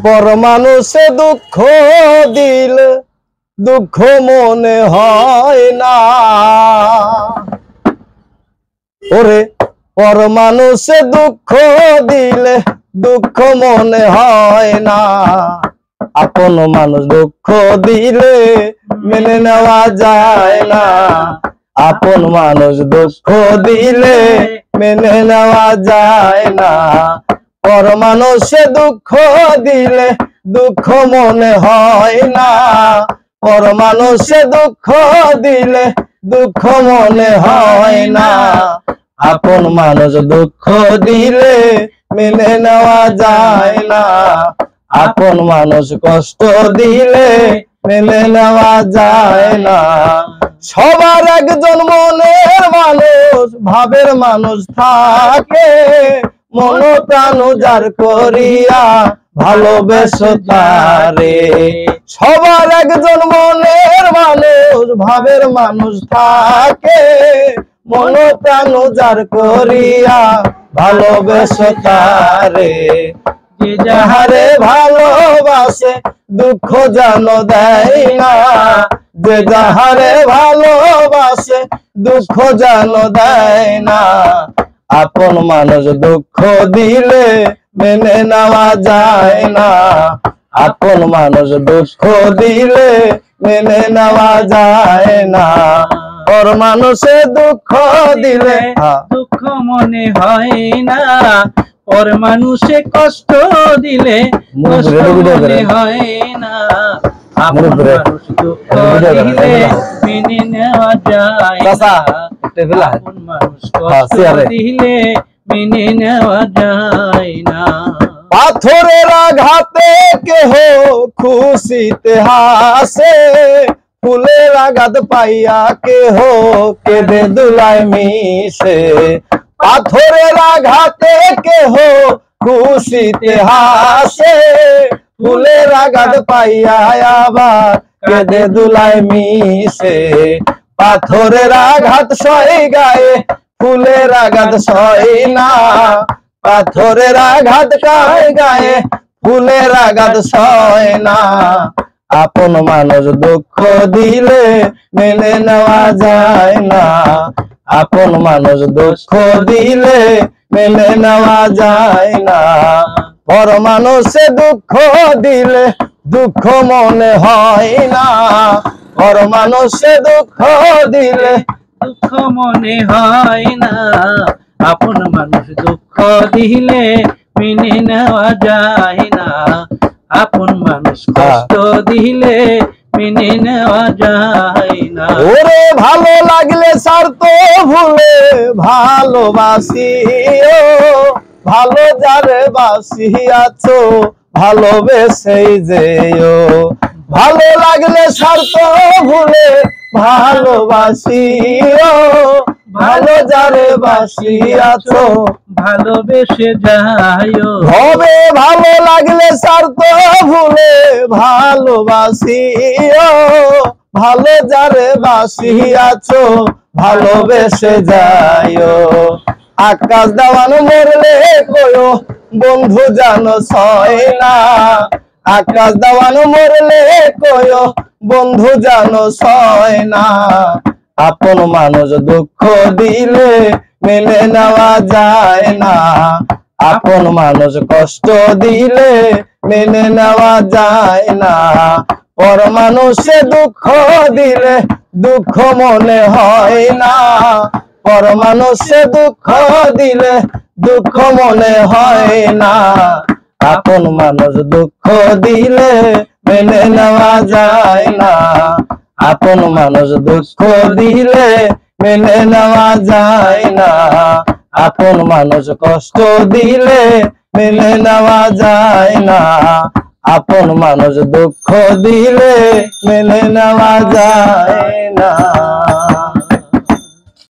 পর মানুষে দুঃখ দিলে দুঃখ মনে হয় না। ওরে পর মানুষে দুঃখ দিলে দুঃখ মনে হয় না। আপন মানুষ দুঃখ দিলে মেনে নেওয়া যায় না। আপন মানুষ দুঃখ দিলে মেনে নেওয়া যায় না। পর মানুষে দুঃখ দিলে দুঃখ মনে হয় না। পর মানুষে দুঃখ দিলে দুঃখ মনে হয় না। আপন মানুষ দুঃখ দিলে মেনে নেওয়া যায় না। আপন মানুষ কষ্ট দিলে মেনে নেওয়া যায় না। সবার একজন মনের মানুষ ভাবের মানুষ থাকে। মন প্রাণ উজাড় করিয়া ভালোবেসো তারে। সবার একজন মনের মানুষ ভাবের মানুষ থাকে। মন প্রাণ উজাড় করিয়া ভালোবেসো তারে। যে যাহারে ভালোবাসে দুঃখ যেন দেয় না। যে যাহারে ভালোবাসে দুঃখ যেন দেয় না। আপন মানুষ দুঃখ দিলে মেনে নেওয়া যায় না। আপন মানুষ দুঃখ দিলে মেনে নেওয়া যায় না। পর মানুষে দুঃখ দিলে দুঃখ মনে হয় না। পর মানুষে কষ্ট দিলে কষ্ট মনে হয় না। আপন মানুষ দুঃখ দিলে মেনে নেওয়া যায় না। আপন মানুষ কষ্ট দিলে মেনে নেওয়া যায় না। পাথরের আঘাতে কেহ খুশিতে হাসে। ফুলের আঘাত পাইয়া কেহ কেঁদে দুলায় মিশে। পাথরের আঘাতে কেহ খুশিতে হাসে। ফুলের আঘাত পাইয়া আবার কেঁদে দুলায় মিশে। পাথরের আঘাত সয় গায়ে ফুলের আঘাত সয় না। পাথরের আঘাত গায়ে গায়ে ফুলের আঘাত সয় না। আপন মানুষ দুঃখ দিলে মেনে নেওয়া যায় না। আপন মানুষ দুঃখ দিলে মেনে নেওয়া যায় না। পর মানুষে দুঃখ দিলে দুঃখ মনে হয় না। পর মানুষে দুঃখ দিলে দুঃখ মনে হয় না। আপন মানুষ দুঃখ দিলে মেনে নেওয়া যায় না। আপন মানুষ কষ্ট দিলে মেনে নেওয়া যায় না। ওরে ভালো লাগলে স্বার্থ ভুলে ভালোবাসিও। ভালো যারে বাসিয়াছো ভালোবেসেই যেও। ভালো লাগলে স্বার্থ ভুলে ভালোবাসিও। ভালো যারে বাসিয়াছো ভালোবেসে যাইও। হবে ভালো লাগলে স্বার্থ ভুলে ভালোবাসিও। ভালো যারে বাসিয়াছো ভালোবেসে যাইও। আকাশ দেওয়ান মরলে কয়ো বন্ধু জানো সয় না। আকাশ দেওয়ান মরলে কয়ো বন্ধু জানো সয় না। আপন মানুষ দুঃখ দিলে মেনে নেওয়া যায় না। আপন মানুষ কষ্ট দিলে মেনে নেওয়া যায় না। পর মানুষে দুঃখ দিলে দুঃখ মনে হয় না। পর মানুষে দুঃখ দিলে দুঃখ মনে হয় না। আপন মানুষ দুঃখ দিলে মেনে নেওয়া যায় না। আপন মানুষ দুঃখ দিলে মেনে নেওয়া যায় না। আপন মানুষ কষ্ট দিলে মেনে নেওয়া যায় না। আপন মানুষ দুঃখ দিলে মেনে নেওয়া যায় না।